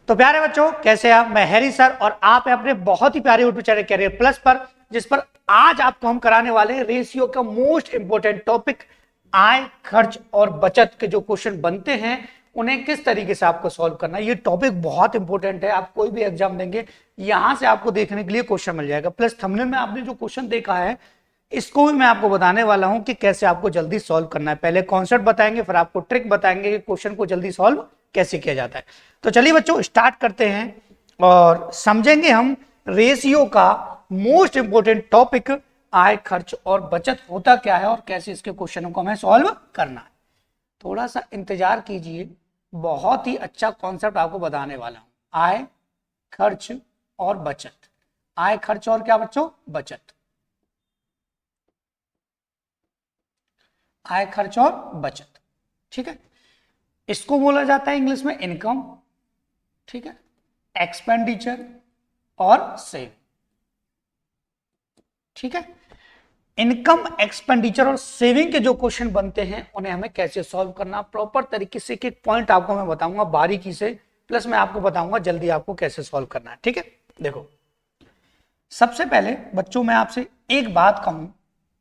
तो प्यारे बच्चों, कैसे आप? मैं हैरी सर और आप हैं अपने बहुत ही प्यारे यूट्यूब चैनल कैरियर प्लस पर, जिस पर आज आपको हम कराने वाले हैं रेशियो का मोस्ट इंपोर्टेंट टॉपिक, आय, खर्च और बचत के जो क्वेश्चन बनते हैं उन्हें किस तरीके से आपको सॉल्व करना है। ये टॉपिक बहुत इंपॉर्टेंट है, आप कोई भी एग्जाम देंगे यहां से आपको देखने के लिए क्वेश्चन मिल जाएगा। प्लस थंबनेल में आपने जो क्वेश्चन देखा है इसको भी मैं आपको बताने वाला हूं कि कैसे आपको जल्दी सॉल्व करना है। पहले कॉन्सेप्ट बताएंगे, फिर आपको ट्रिक बताएंगे कि क्वेश्चन को जल्दी सॉल्व कैसे किया जाता है। तो चलिए बच्चों स्टार्ट करते हैं और समझेंगे हम रेशियो का मोस्ट इंपोर्टेंट टॉपिक, आय, खर्च और बचत होता क्या है और कैसे इसके क्वेश्चनों को हमें सॉल्व करना है। थोड़ा सा इंतजार कीजिए, बहुत ही अच्छा कॉन्सेप्ट आपको बताने वाला हूं। आय, खर्च और बचत। आय, खर्च और क्या बच्चों? बचत। आय, खर्च और बचत, ठीक है। इसको बोला जाता है इंग्लिश में इनकम, ठीक है, एक्सपेंडिचर और सेव, ठीक है। इनकम, एक्सपेंडिचर और सेविंग के जो क्वेश्चन बनते हैं उन्हें हमें कैसे सॉल्व करना, प्रॉपर तरीके से एक पॉइंट आपको मैं बताऊंगा बारीकी से, प्लस मैं आपको बताऊंगा जल्दी आपको कैसे सॉल्व करना है, ठीक है। देखो, सबसे पहले बच्चों मैं आपसे एक बात कहूं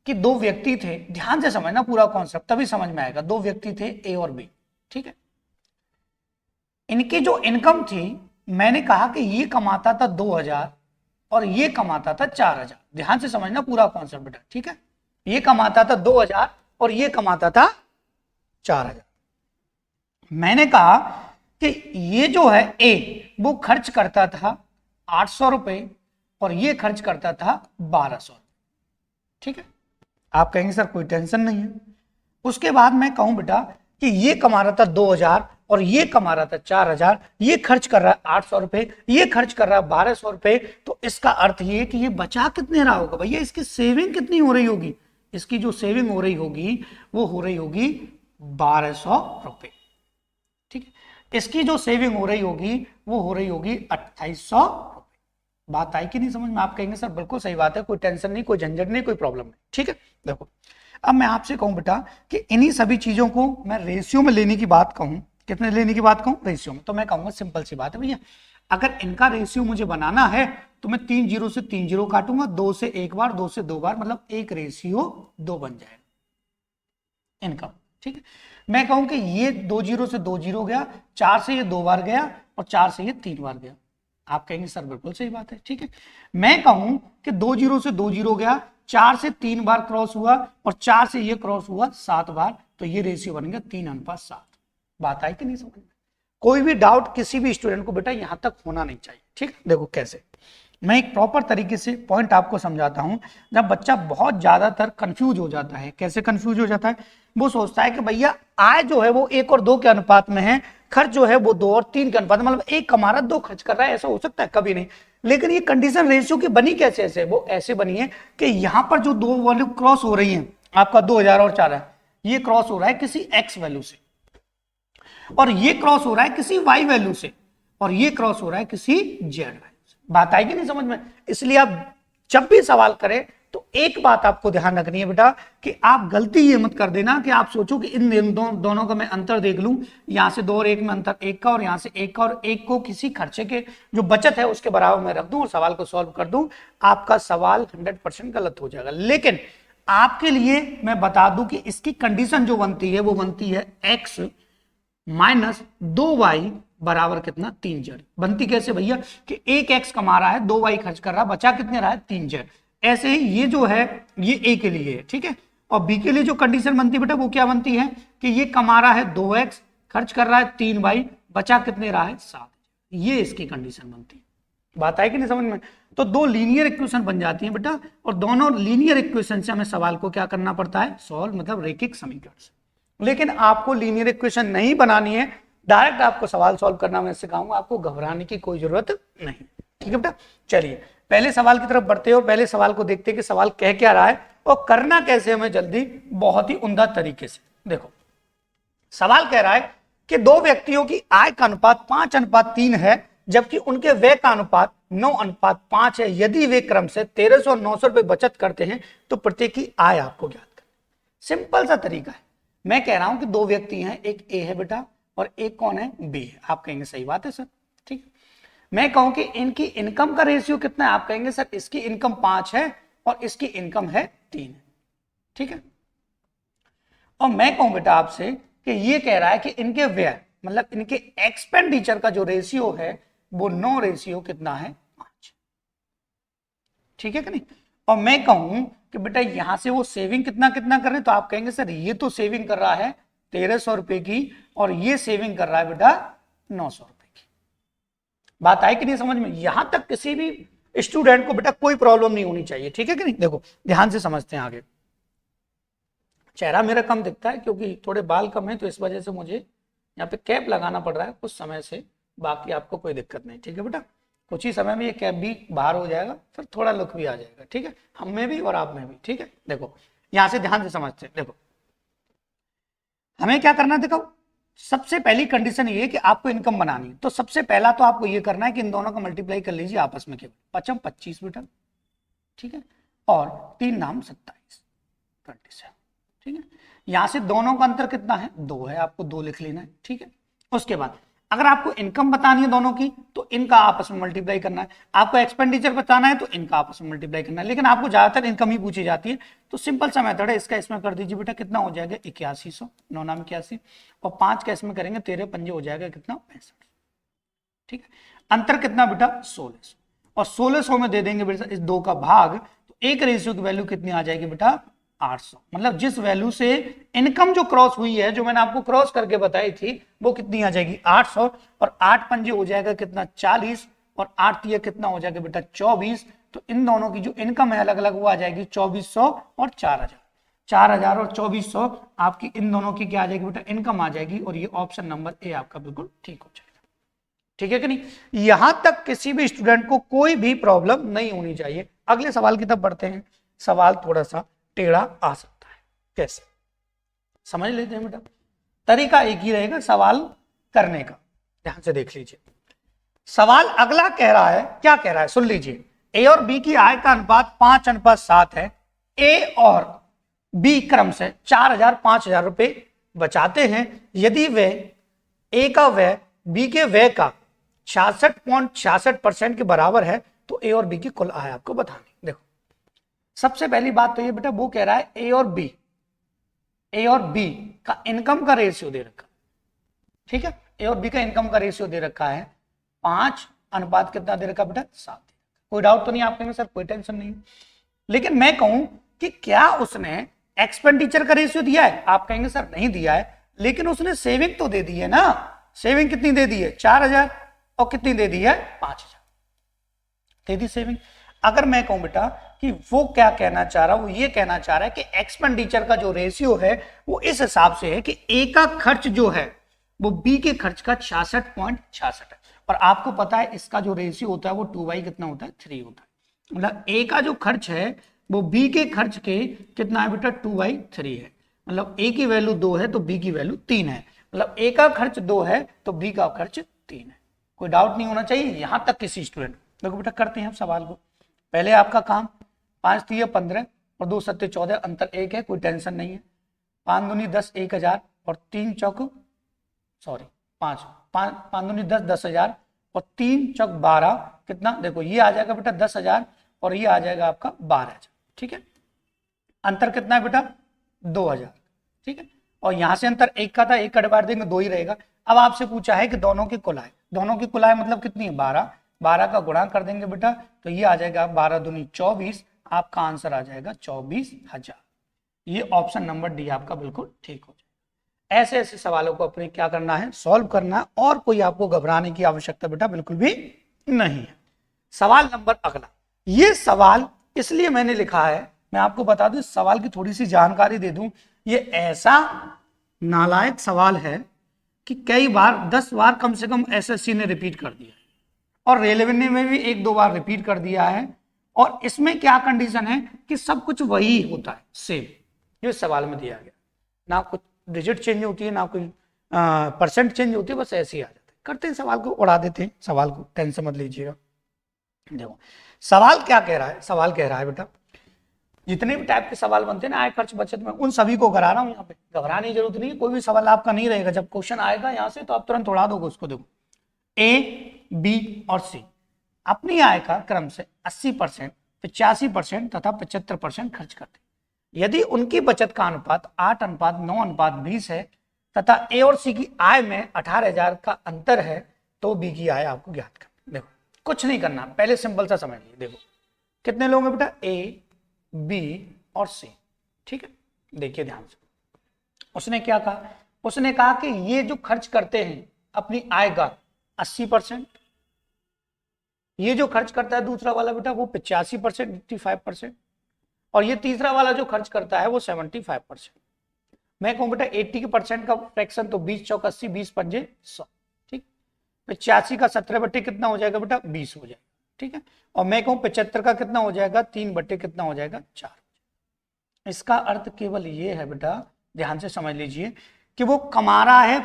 कि दो व्यक्ति थे, ध्यान से समझना पूरा कॉन्सेप्ट तभी समझ में आएगा। दो व्यक्ति थे ए और बी, ठीक है। इनकी जो इनकम थी, मैंने कहा कि ये कमाता था 2000 और ये कमाता था 4000। ध्यान से समझना पूरा कॉन्सेप्ट बेटा, ठीक है। ये कमाता था 2000 और ये कमाता था 4000। मैंने कहा कि ये जो है ए, वो खर्च करता था 800 रुपए और ये खर्च करता था 1200, ठीक है। आप कहेंगे सर कोई टेंशन नहीं है। उसके बाद मैं कहूं बेटा कि ये कमा रहा था 2000 और ये कमा रहा था 4000, ये खर्च कर रहा है 800 रुपए, ये खर्च कर रहा है 1200 रुपए, तो इसका अर्थ ये कि ये बचा कितने रहा होगा भैया? इसकी सेविंग कितनी हो रही होगी? इसकी जो सेविंग हो रही होगी वो हो रही होगी 1200 रुपए, ठीक है। इसकी जो सेविंग हो रही होगी वो हो रही होगी 2800 रुपए। बात आई कि नहीं समझ में? आप कहेंगे सर बिल्कुल सही बात है, कोई टेंशन नहीं, कोई झंझट नहीं, कोई प्रॉब्लम नहीं, ठीक है। देखो, अब मैं आपसे कहूं बेटा कि इन्हीं सभी चीजों को मैं रेशियो में लेने की बात कहूं, कितने लेने की बात कहूं? रेशियो में। तो मैं कहूंगा सिंपल सी बात है भैया, अगर इनका रेशियो मुझे बनाना है तो मैं 3 जीरो से 3 जीरो काटूंगा, 2 से एक बार, 2 से 2 बार, मतलब 1:2 बन जाएगा इनकम, ठीक है। मैं कहूं कि ये 2 जीरो से 2 जीरो गया, 4 से ये 2 बार गया और 4 से ये 3 बार गया। आप कहेंगे सर बिल्कुल सही बात है, ठीक है। मैं कहूं कि 2 जीरो से 2 जीरो गया, 4 से 3 बार क्रॉस हुआ और 4 से ये क्रॉस हुआ 7 बार, तो ये रेशियो बन गया 3:7। बात आई कि नहीं समझ में? कोई भी डाउट किसी भी स्टूडेंट को बेटा यहां तक होना नहीं चाहिए, ठीक है। देखो कैसे, मैं एक प्रॉपर तरीके से पॉइंट आपको समझाता हूं। जब बच्चा बहुत ज्यादातर कंफ्यूज हो जाता है, कैसे कंफ्यूज हो जाता है? वो सोचता है कि भैया आय जो है वो 1 और 2 के अनुपात में है, खर्च जो है वो 2 और 3 के अनुपात में, मतलब एक कमा रहा 2 खर्च कर रहा है, ऐसा हो सकता है? कभी नहीं। लेकिन ये कंडीशन रेशियो की बनी कैसे? ऐसे वो ऐसे बनी है कि यहां पर जो दो वैल्यू क्रॉस हो रही है, आपका 2000 और 4000, ये क्रॉस हो रहा है किसी एक्स वैल्यू से, और ये क्रॉस हो रहा है किसी वाई वैल्यू से, और ये क्रॉस हो रहा है किसी जेड वैल्यू से। बात आएगी नहीं समझ में? इसलिए आप जब भी सवाल करें तो एक बात आपको ध्यान रखनी है बेटा कि आप गलती ये मत कर देना कि आप सोचो कि इन दोनों का मैं अंतर देख लूं, यहां से 2 और 1 में अंतर 1 का, और यहां से 1 का और 1 को किसी खर्चे के जो बचत है उसके बराबर में रख दूं और सवाल को सॉल्व कर दूं। आपका सवाल 100% गलत हो जाएगा। लेकिन आपके लिए मैं बता दूं कि इसकी कंडीशन जो बनती है वो बनती है x माइनस 2y बराबर कितना? 3z। बनती कैसे भैया कि 1x कमा रहा है, 2y खर्च कर रहा है, बचा कितने रहा है? 3z। ऐसे ही ये जो है ये a के लिए है, ठीक है। और b के लिए जो कंडीशन बनती है बेटा वो क्या बनती है कि ये कमा रहा है 2x, खर्च कर रहा है 3y, बचा कितने रहा है? 7। ये इसकी कंडीशन बनती है। बात आई कि नहीं समझ में? तो दो लीनियर इक्वेशन बन जाती है बेटा, और दोनों लीनियर इक्वेशन से हमें सवाल को क्या करना पड़ता है? सॉल्व, मतलब रैखिक समीकरण से। लेकिन आपको लीनियर इक्वेशन नहीं बनानी है, डायरेक्ट आपको सवाल सॉल्व करना मैं सिखाऊंगा, आपको घबराने की कोई जरूरत नहीं, ठीक है बेटा। चलिए पहले सवाल की तरफ बढ़ते हो, पहले सवाल को देखते हैं कि सवाल कह क्या रहा है और करना कैसे हमें जल्दी, बहुत ही उम्दा तरीके से। देखो सवाल कह रहा है कि दो व्यक्तियों की आय का अनुपात 5:3 है, जबकि उनके व्यय का अनुपात 9:5 है। यदि वे क्रम से 1300 और 900 रुपए बचत करते हैं तो प्रत्येक की आय आपको ज्ञात करनी। सिंपल सा तरीका है। मैं कह रहा हूं कि दो व्यक्ति हैं, एक ए है बेटा और एक कौन है? बी है। आप कहेंगे सही बात है सर, ठीक है। मैं कहूं कि इनकी इनकम का रेशियो कितना है, आप कहेंगे सर इसकी इनकम 5 है और इसकी इनकम है 3 है, ठीक है। और मैं कहूं बेटा आपसे कि ये कह रहा है कि इनके व्यय मतलब इनके एक्सपेंडिचर का जो रेशियो है वो 9 रेशियो कितना है 5, ठीक है कि नहीं। और मैं कहूं कि बेटा यहां से वो सेविंग कितना कितना कर रहे हैं, तो आप कहेंगे सर ये तो सेविंग कर रहा है 1300 रुपए की और ये सेविंग कर रहा है बेटा 900 रुपए की। बात आई कि नहीं समझ में, यहां तक किसी भी स्टूडेंट को बेटा कोई प्रॉब्लम नहीं होनी चाहिए, ठीक है कि नहीं। देखो ध्यान से समझते हैं आगे। चेहरा मेरा कम दिखता है क्योंकि थोड़े बाल कम है, तो इस वजह से मुझे यहाँ पे कैप लगाना पड़ रहा है कुछ समय से, बाकी आपको कोई दिक्कत नहीं, ठीक है बेटा। कुछ ही समय में ये कैप भी बाहर हो जाएगा, फिर थोड़ा लुक भी आ जाएगा, ठीक है, हम में भी और आप में भी, ठीक है। देखो यहां से ध्यान से समझते हैं। देखो हमें क्या करना है, देखो सबसे पहली कंडीशन ये है कि आपको इनकम बनानी है, तो सबसे पहला तो आपको ये करना है कि इन दोनों का मल्टीप्लाई कर लीजिए आपस में, केवल 5 25 बेटा, ठीक है, और 3 नाम 27 27, ठीक है। यहां से दोनों का अंतर कितना है 2 है, आपको 2 लिख लेना है, ठीक है। उसके बाद अगर आपको इनकम बतानी है दोनों की तो इनका आपस में मल्टीप्लाई करना है, आपको एक्सपेंडिचर बताना है तो इनका आपस में मल्टीप्लाई करना है, लेकिन आपको ज्यादातर इनकम ही पूछी जाती है, तो सिंपल सा मेथड है इसका, इसमें कर दीजिए बेटा, कितना हो जाएगा 8100, 9 नाम 81, और 5 का इसमें करेंगे 13 पंजे हो जाएगा कितना 65, ठीक है। अंतर कितना बेटा 1600, और 1600 में दे देंगे बेटा इस 2 का भाग, तो एक रेशियो की वैल्यू कितनी आ जाएगी बेटा 800, मतलब जिस वैल्यू से इनकम जो क्रॉस हुई है, जो मैंने आपको क्रॉस करके बताई थी, वो कितनी आ जाएगी 800, और 8 पंजे हो जाएगा कितना 40, और 8 तिया कितना हो जाएगा बेटा 24, तो इन दोनों की जो इनकम है अलग अलग वो आ जाएगी 2400 और 4000, 4000 और 2400 आपकी इन दोनों की क्या आ जाएगी बेटा इनकम आ जाएगी, और ये ऑप्शन नंबर ए आपका बिल्कुल ठीक हो जाएगा, ठीक है कि नहीं। यहां तक किसी भी स्टूडेंट को कोई भी प्रॉब्लम नहीं होनी चाहिए। अगले सवाल की तरफ बढ़ते हैं। सवाल थोड़ा सा टेढ़ा आ सकता है, कैसे समझ लेते हैं बेटा, तरीका एक ही रहेगा सवाल करने का, ध्यान से देख लीजिए। सवाल अगला कह रहा है, क्या कह रहा है सुन लीजिए, ए और बी की आय का अनुपात 5:7 है, ए और बी क्रम से 4000 5000 रुपए बचाते हैं, यदि वे ए का व्यय बी के व्यय का 66.66% के बराबर है तो ए और बी की कुल आय आपको बतानी। देखो सबसे पहली बात तो ये बेटा वो कह रहा है ए और बी का इनकम का रेशियो दे रखा, ठीक है, ए और बी का इनकम का रेशियो दे रखा है 5 अनुपात कितना दे रखा बेटा 7, कोई डाउट तो नहीं आप कहेंगे सर कोई टेंशन नहीं, लेकिन मैं कहूं कि क्या उसने एक्सपेंडिचर का रेशियो दिया है, आप कहेंगे सर नहीं दिया है, लेकिन उसने सेविंग तो दे दी है ना, सेविंग कितनी दे दी है 4000, और कितनी दे दी है 5000 दे दी सेविंग। अगर मैं कहूं बेटा कि वो क्या कहना चाह रहा है, वो ये कहना चाह रहा है कि एक्सपेंडिचर का जो रेशियो है वो इस हिसाब से है कि ए का खर्च जो है वो बी के खर्च का 66.66 है, और आपको पता है इसका जो रेशियो होता है वो 2/3 कितना होता है 3 होता है, मतलब ए का जो खर्च है वो बी के खर्च के कितना है बेटा 2/3 है, मतलब ए की वैल्यू 2 है तो बी की वैल्यू 3 है, मतलब ए का खर्च 2 है तो बी का खर्च 3 है, कोई डाउट नहीं होना चाहिए यहां तक किसी स्टूडेंट। देखो बेटा करते हैं हम सवाल को, पहले आपका काम 5 तिया 15 और 2 सत्ते 14, अंतर 1 है, कोई टेंशन नहीं है, 5 दूनी 10 1000 और 3 चौक 5 दूनी 10 10,000 और 3 चौक 12 कितना, देखो ये आ जाएगा बेटा 10,000 और ये आ जाएगा आपका 12,000, ठीक है, अंतर कितना है बेटा 2000, ठीक है, और यहां से अंतर 1 का था, 1 का डिवाइड देंगे 2 ही रहेगा। अब आपसे पूछा है कि दोनों की कुल आय, दोनों की कुल आय मतलब कितनी है 12, 12 का गुणा कर देंगे बेटा तो ये आ जाएगा 12 दूनी 24, आपका आंसर आ जाएगा 24,000, ये ऑप्शन नंबर डी आपका बिल्कुल ठीक हो जाएगा। ऐसे ऐसे सवालों को अपने क्या करना है सॉल्व करना है, और कोई आपको घबराने की आवश्यकता बेटा बिल्कुल भी नहीं है। सवाल नंबर अगला, ये सवाल इसलिए मैंने लिखा है, मैं आपको बता दूं इस सवाल की थोड़ी सी जानकारी दे दूं, ये ऐसा नालायक सवाल है कि कई बार 10 बार कम से कम एसएससी ने रिपीट कर दिया और रेलवे ने में भी 1-2 बार रिपीट कर दिया है, और इसमें क्या कंडीशन है कि सब कुछ वही होता है सेम, ये सवाल में दिया गया, ना कुछ डिजिट चेंज होती है ना कोई परसेंट चेंज होती है, बस ऐसे ही आ जाते हैं, करते हैं सवाल को उड़ा देते हैं, सवाल को टेंशन मत लीजिएगा। देखो सवाल क्या कह रहा है, सवाल कह रहा है बेटा जितने भी टाइप के सवाल बनते हैं ना आय खर्च बचत में, उन सभी को करा रहा हूं यहाँ पे, घबराने की जरूरत नहीं है, कोई भी सवाल आपका नहीं रहेगा, जब क्वेश्चन आएगा यहाँ से तो आप तुरंत उड़ा दोगे उसको। देखो ए बी और सी अपनी आय का क्रम से 80%, 85% तथा 75% खर्च करते हैं। यदि उनकी बचत का अनुपात 8:9:20 है तथा ए और सी की आय में 18,000 का अंतर है तो बी की आय आपको ज्ञात करनी। देखो कुछ नहीं करना, पहले सिंपल सा समझ लीजिए। देखो कितने लोग हैं बेटा, ए, बी और सी, ठीक है। देखिए ध्यान से, उसने क्या कहा, उसने कहा कि ये जो खर्च करते हैं अपनी आय का 80%, ये जो खर्च करता है दूसरा वाला बेटा वो 85%, 85%, और ये तीसरा वाला जो खर्च करता है वो 75%। मैं कहूं बेटा 80% का फ्रैक्शन तो 20 चौक 80, 20 पंजे 100, ठीक। 85 का 17 बट्टे कितना हो जाएगा बेटा, 20 हो जाएगा, ठीक है। और मैं कहूं 75 का कितना हो जाएगा, 3 बट्टे कितना हो जाएगा, 4। इसका अर्थ केवल ये है बेटा, ध्यान से समझ लीजिए कि वो कमा रहा है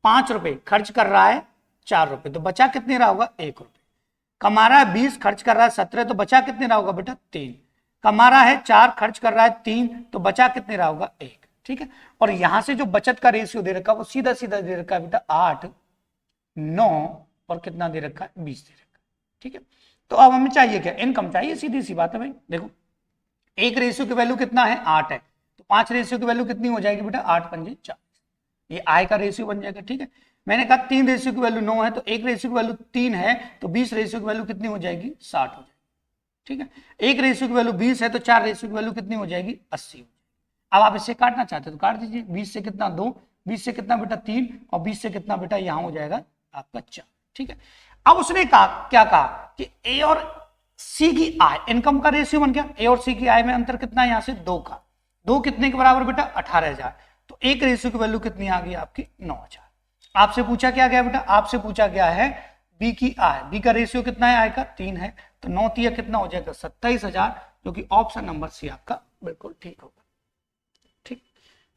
5 रुपए, खर्च कर रहा है 4 रुपए, तो बचा कितने रहा होगा, 1 रुपए। कमा रहा है 20, खर्च कर रहा है 17, तो बचा कितने रहा होगा बेटा, 3। कमा रहा है 4, खर्च कर रहा है 3, तो बचा कितने रहा होगा, 1, ठीक है। और यहां से जो बचत का रेशियो दे रखा है वो सीधा सीधा दे रखा है बेटा 8, 9 और कितना दे रखा है, 20 दे रखा है, ठीक है। तो अब हमें चाहिए क्या, इनकम चाहिए, सीधी सी बात है भाई। देखो एक रेशियो की वैल्यू कितना है, 8 है, तो 5 रेशियो की वैल्यू कितनी हो जाएगी बेटा, 8 पंजे 40, ये आय का रेशियो बन जाएगा, ठीक है। मैंने कहा 3 रेशियो की वैल्यू 9 है, तो 1 रेशियो की वैल्यू 3 है, तो 20 रेशियो की वैल्यू कितनी हो जाएगी, 60 हो जाएगी, ठीक है। 1 रेशियो की वैल्यू 20 है, तो 4 रेशियो की वैल्यू कितनी हो जाएगी, 80 हो जाएगी। अब आप इससे काटना चाहते हो तो काट दीजिए, 20 से कितना 2, 20 से कितना बेटा 3, और 20 से कितना बेटा यहाँ हो जाएगा आपका 4, ठीक है। अब उसने कहा, क्या कहा कि ए और सी की आय, इनकम का रेशियो बन गया, ए और सी की आय में अंतर कितना है, यहां से 2 का, 2 कितने के बराबर बेटा, 18,000, तो 1 रेशियो की वैल्यू कितनी आ गई आपकी, 9,000। आपसे पूछा क्या गया बेटा, आपसे पूछा गया है बी की आय, बी का रेशियो कितना है, आय का 3 है, तो 9 तिया कितना हो जाएगा, 27,000, जो कि ऑप्शन नंबर सी आपका बिल्कुल ठीक होगा, ठीक।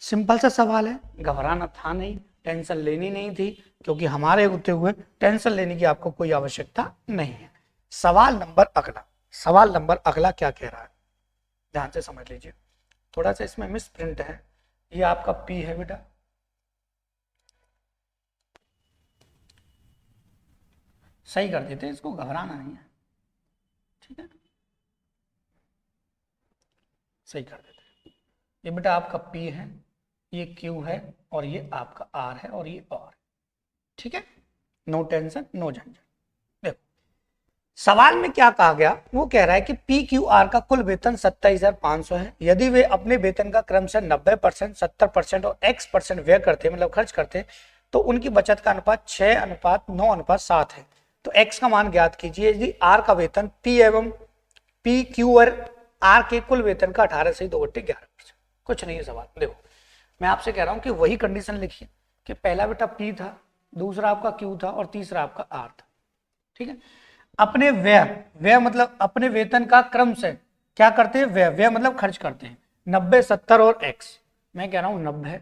सिंपल सा सवाल है, घबराना था नहीं, टेंशन लेनी नहीं थी, क्योंकि हमारे होते हुए टेंशन लेने की आपको कोई आवश्यकता नहीं है। सवाल नंबर अगला, सवाल नंबर अगला क्या कह रहा है, ध्यान से समझ लीजिए। थोड़ा सा इसमें मिस प्रिंट है, ये आपका पी है बेटा, सही कर देते हैं इसको, घबराना नहीं है, ठीक है, सही कर देते हैं। ये बेटा आपका पी है, ये क्यू है, और ये आपका आर है, और ये आर, ठीक है। नो टेंशन नो झंझट। देखो सवाल में क्या कहा गया, वो कह रहा है कि पी क्यू आर का कुल वेतन 27,500 है। यदि वे अपने वेतन का क्रम से 90%, 70% और x% व्यय करते, मतलब खर्च करते, तो उनकी बचत का अनुपात 6:9:7 है। तो x का मान ज्ञात कीजिए। यदि r का वेतन p एवं p क्यू और r के कुल वेतन का 18 से 2/11%। कुछ नहीं है सवाल। देखो मैं आपसे कह रहा हूं कि वही कंडीशन लिखिए कि पहला बेटा p था, दूसरा आपका q था, और तीसरा आपका r था, ठीक है। अपने व्यय, व्यय मतलब अपने वेतन का क्रम से क्या करते हैं, व्यय, व्यय मतलब खर्च करते हैं, 90, 70 और x। मैं कह रहा हूं 90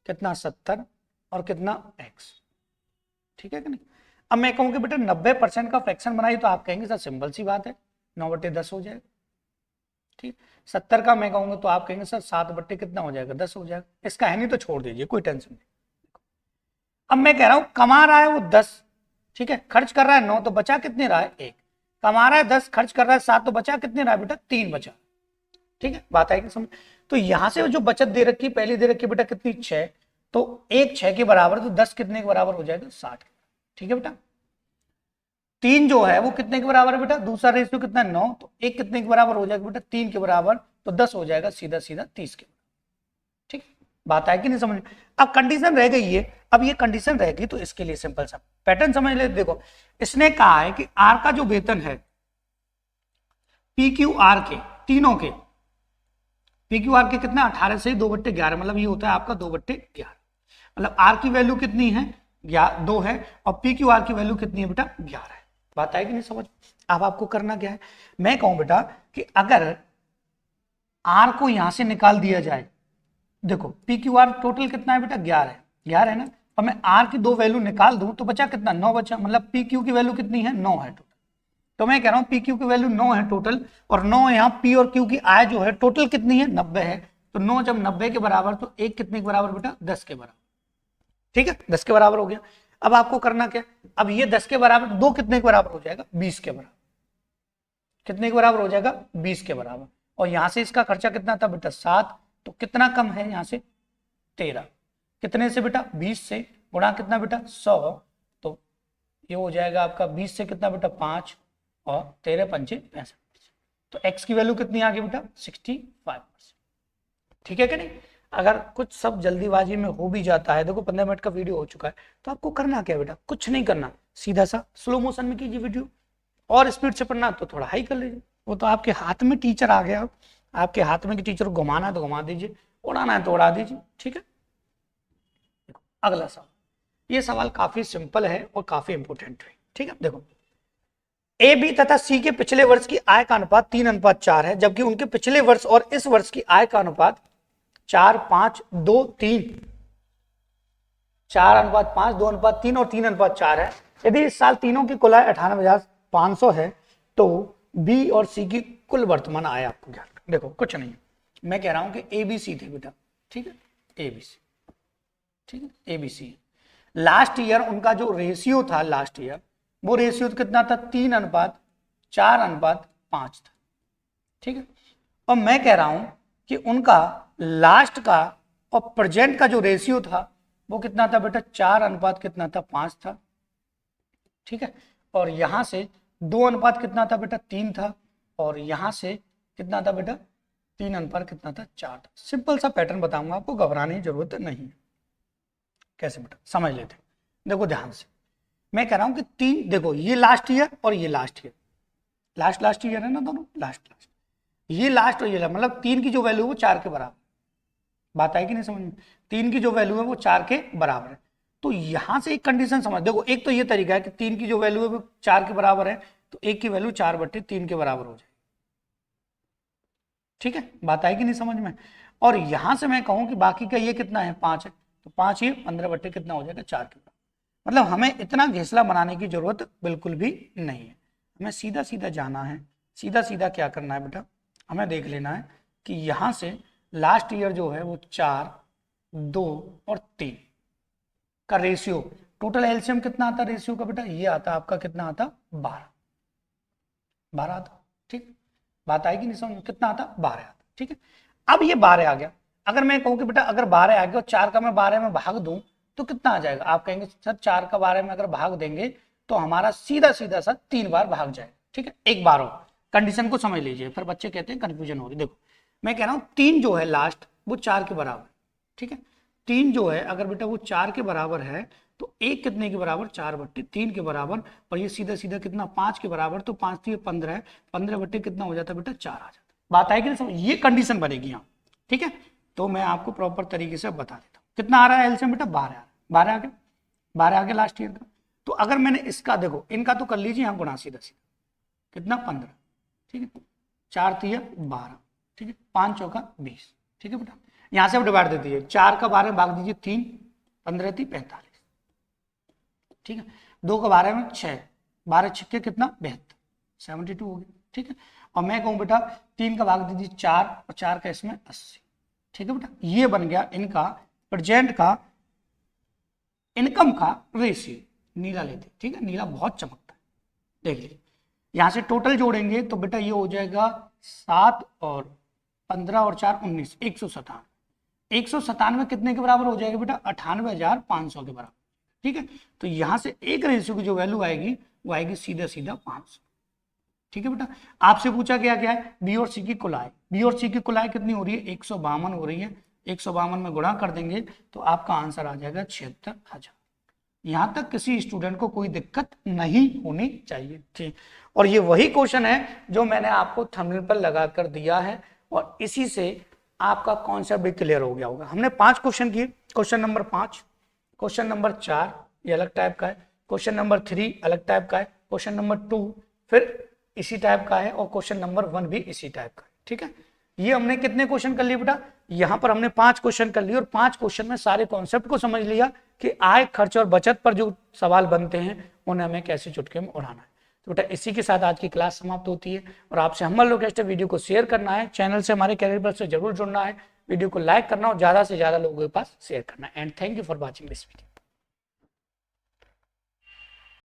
कितना 70 और कितना x, ठीक है कि नहीं। अब मैं कहूं कि बेटा 90% का फ्रैक्शन बनाइए, तो आप कहेंगे सर सिंपल सी बात है, 9/10 हो जाएगा, ठीक। 70 का मैं कहूंगा तो आप कहेंगे सर 7/ कितना हो जाएगा, 10 हो जाएगा। इसका है नहीं तो छोड़ दीजिए, कोई टेंशन नहीं। अब मैं कह रहा हूं कमा रहा है वो 10, ठीक है, खर्च कर रहा है 9, तो बचा कितने रहा है 1। कमा रहा है 10, खर्च कर रहा है 7, तो बचा कितने रहा बेटा 3 बचा, ठीक है। बात आएगी समझ। तो यहां से जो बचत दे रखी, पहली दे रखी बेटा कितनी 6, तो 1 6 के बराबर, तो 10 कितने के बराबर हो जाएगा 60, ठीक है बेटा। 3 जो है वो कितने के बराबर है बेटा, दूसरा रेशियो कितना 9, तो 1 कितने के बराबर हो जाएगा बेटा 3 के बराबर, तो 10 हो जाएगा सीधा सीधा 30 के, ठीक। बात है कि नहीं समझ। अब कंडीशन रह गई है, अब ये कंडीशन रह गई, तो इसके लिए सिंपल सा पैटर्न समझ ले। देखो इसने कहा है कि आर का जो वेतन है पी क्यू आर के, तीनों के पी क्यू आर के कितना 18 से 2/11, मतलब ये होता है आपका 2/11, मतलब आर की वैल्यू कितनी है 2 है, और पी क्यू आर की वैल्यू कितनी है बेटा 11 है। बात आएगी नहीं समझ। अब आपको करना क्या है, मैं कहूं बेटा कि अगर आर को यहां से निकाल दिया जाए, देखो पी क्यू आर टोटल कितना है बेटा 11 है, 11 है ना, और मैं आर की 2 वैल्यू निकाल दूं तो बचा कितना 9 बचा, मतलब पी क्यू की वैल्यू कितनी है 9 है टोटल। तो मैं कह रहा हूं पी क्यू की वैल्यू 9 है टोटल, और 9 यहाँ पी और क्यू की आय जो है टोटल कितनी है 90 है, तो 9 जब 90 के बराबर, तो 1 कितने के बराबर बेटा 10 के बराबर, ठीक है, 10 के बराबर हो गया। अब आपको करना क्या, अब ये 10 के बराबर, 2 कितने के बराबर हो जाएगा, 20 के बराबर, कितने के बराबर हो जाएगा, 20 के बराबर। और यहां से इसका खर्चा कितना था बेटा 7, तो कितना कम है यहाँ से 13, कितने से बेटा 20 से, गुणा कितना बेटा 100, तो ये हो जाएगा आपका 20 से कितना बेटा 5 और 13 पंचे 65। तो x की वैल्यू कितनी आ गई बेटा 65%। ठीक है कि नहीं। अगर कुछ सब जल्दीबाजी में हो भी जाता है, देखो 15 मिनट का वीडियो हो चुका है, तो आपको करना क्या बेटा, कुछ नहीं करना, सीधा सा स्लो मोशन में कीजिए वीडियो, और स्पीड से पढ़ना तो थोड़ा हाई कर लीजिए। वो तो आपके हाथ में टीचर आ गया, आपके हाथ में कि टीचर को घुमाना है तो घुमा दीजिए, उड़ाना है तो उड़ा दीजिए। ठीक है, अगला सवाल, ये सवाल काफी सिंपल है और काफी इंपोर्टेंट है। ठीक है, देखो ए बी तथा सी के पिछले वर्ष की आय का अनुपात 3:4 है, जबकि उनके पिछले वर्ष और इस वर्ष की आय का अनुपात 4, 5, 2, 3, 4:5, 2:3 और 3:4 है। यदि इस साल तीनों की कुल आय 98,500 है, तो बी और सी की कुल वर्तमान आय आपको ज्ञात करनी। देखो कुछ नहीं, मैं कह रहा हूं कि ए बी सी थे बेटा, ठीक है, ए बी सी, ठीक है, A B C. Last year उनका जो रेशियो था, लास्ट ईयर वो रेशियो कितना था, 3:4:5 था। ठीक है, और मैं कह रहा हूं कि उनका लास्ट का और प्रेजेंट का जो रेशियो था वो कितना था बेटा, 4:5 था। ठीक है, और यहां से 2 कितना था बेटा, 3 था, और यहां से कितना था बेटा, 3 कितना था, 4 था। सिंपल सा पैटर्न बताऊंगा आपको, घबराने की जरूरत नहीं है। कैसे बेटा, समझ लेते। देखो ध्यान से, मैं कह रहा हूं कि 3, देखो ये लास्ट ईयर और ये लास्ट ईयर, लास्ट ईयर है ना दोनों, लास्ट, ये लास्ट और ये मतलब 3 की जो वैल्यू है वो 4 के बराबर, बात आई कि नहीं समझ में, 3 की जो वैल्यू है वो 4 के बराबर है। तो यहां से एक कंडीशन समझ, देखो एक तो ये तरीका है कि 3 की जो वैल्यू है वो 4 के बराबर है, तो 1 की वैल्यू 4/3 के बराबर हो जाए। ठीक है, बात आई कि नहीं समझ में। और यहां से मैं कहूं कि बाकी का ये कितना है, 5 है, तो 5 ये 15 कितना हो जाएगा, 4 के बराबर। मतलब हमें इतना घेसला बनाने की जरूरत बिल्कुल भी नहीं है, हमें सीधा सीधा जाना है, सीधा सीधा क्या करना है बेटा, हमें देख लेना है कि यहां से लास्ट ईयर जो है वो 4, 2 और 3 का रेशियो, टोटल एलसीएम कितना आता रेशियो का बेटा, ये आता आपका कितना आता, 12 आता। ठीक, बात आएगी नहीं समझ, कितना आता, 12 आता। ठीक है, अब ये 12 आ गया, अगर मैं कहूं कि बेटा अगर 12 आ गया और 4 का मैं 12 में भाग दूं तो कितना आ जाएगा, आप कहेंगे सर 4 का 12 में अगर भाग देंगे तो हमारा सीधा सीधा सा 3 बार भाग जाएगा। ठीक है, एक बार हो, कंडीशन को समझ लीजिए, फिर बच्चे कहते हैं कंफ्यूजन हो रही। देखो मैं कह रहा हूं 3 जो है लास्ट वो 4 के बराबर। ठीक है, 3 जो है अगर बेटा वो 4 के बराबर है तो 1 कितने के बराबर, 4/3 के बराबर, और ये सीधा सीधा कितना 5 के बराबर, तो 5 3 15 है, 15 कितना हो जाता बेटा, 4 आ जाता। बात आएगी ना समझ, ये कंडीशन बनेगी यहाँ। ठीक है, तो मैं आपको प्रॉपर तरीके से बता देता हूँ। कितना आ रहा है एलसीएम बेटा, 12 आ गया, 12 आ गया लास्ट ईयर का। तो अगर मैंने इसका, देखो इनका तो कर लीजिए यहाँ गुणा सीधा सीधा, कितना 15, ठीक है, 4 3 12, ठीक है, 5 चौका 20। ठीक है बेटा, यहाँ से आप डिवाइड दे दीजिए, 4 का 12 भाग दीजिए 3, 15 3 45। ठीक है, 2 का 12 में 6, 12 छक्के कितना 72, 72 हो गया। ठीक है, और मैं कहूँ बेटा 3 का भाग दीजिए 4, और 4 का इसमें 80। ठीक है बेटा, ये बन गया इनका प्रेजेंट का इनकम का रेशियो। नीला लेते, ठीक है, नीला बहुत चमकता है, देख लीजिए यहां से टोटल जोड़ेंगे तो बेटा ये हो जाएगा 7 और 15 और 4 19, 197। 197 कितने के बराबर हो जाएगा बेटा, 98,500 के बराबर। ठीक है, तो यहां से एक रेशियो की जो वैल्यू आएगी वो आएगी सीधा सीधा 500। ठीक है बेटा, आपसे पूछा गया क्या है, बी और सी की कुल आय, बी और सी की कुल आय कितनी हो रही है, 152 हो रही है, 152 में गुणा कर देंगे तो आपका आंसर आ जाएगा 76,000। यहां तक किसी स्टूडेंट को कोई दिक्कत नहीं होनी चाहिए। ठीक, और ये वही क्वेश्चन है जो मैंने आपको थंबनेल पर लगाकर दिया है, और इसी से आपका कॉन्सेप्ट भी क्लियर हो गया होगा। हमने 5 क्वेश्चन किए, क्वेश्चन नंबर 5, क्वेश्चन नंबर 4 ये अलग टाइप का है, क्वेश्चन नंबर 3 अलग टाइप का है, क्वेश्चन नंबर 2 फिर इसी टाइप का है, और क्वेश्चन नंबर 1 भी इसी टाइप का है। ठीक है, ये हमने कितने क्वेश्चन कर लिए बेटा, यहां पर हमने 5 क्वेश्चन कर लिए, और 5 क्वेश्चन में सारे कॉन्सेप्ट को समझ लिया कि आय खर्च और बचत पर जो सवाल बनते हैं उन्हें हमें कैसे चुटकी में उड़ाना है। तो बेटा इसी के साथ आज की क्लास समाप्त होती है, और आपसे हम्बल रिक्वेस्ट है वीडियो को शेयर करना है, चैनल से हमारे कैरियर पर से जरूर जुड़ना है, वीडियो को लाइक करना और ज्यादा से ज्यादा लोगों के पास शेयर करना है। And thank you for watching this video.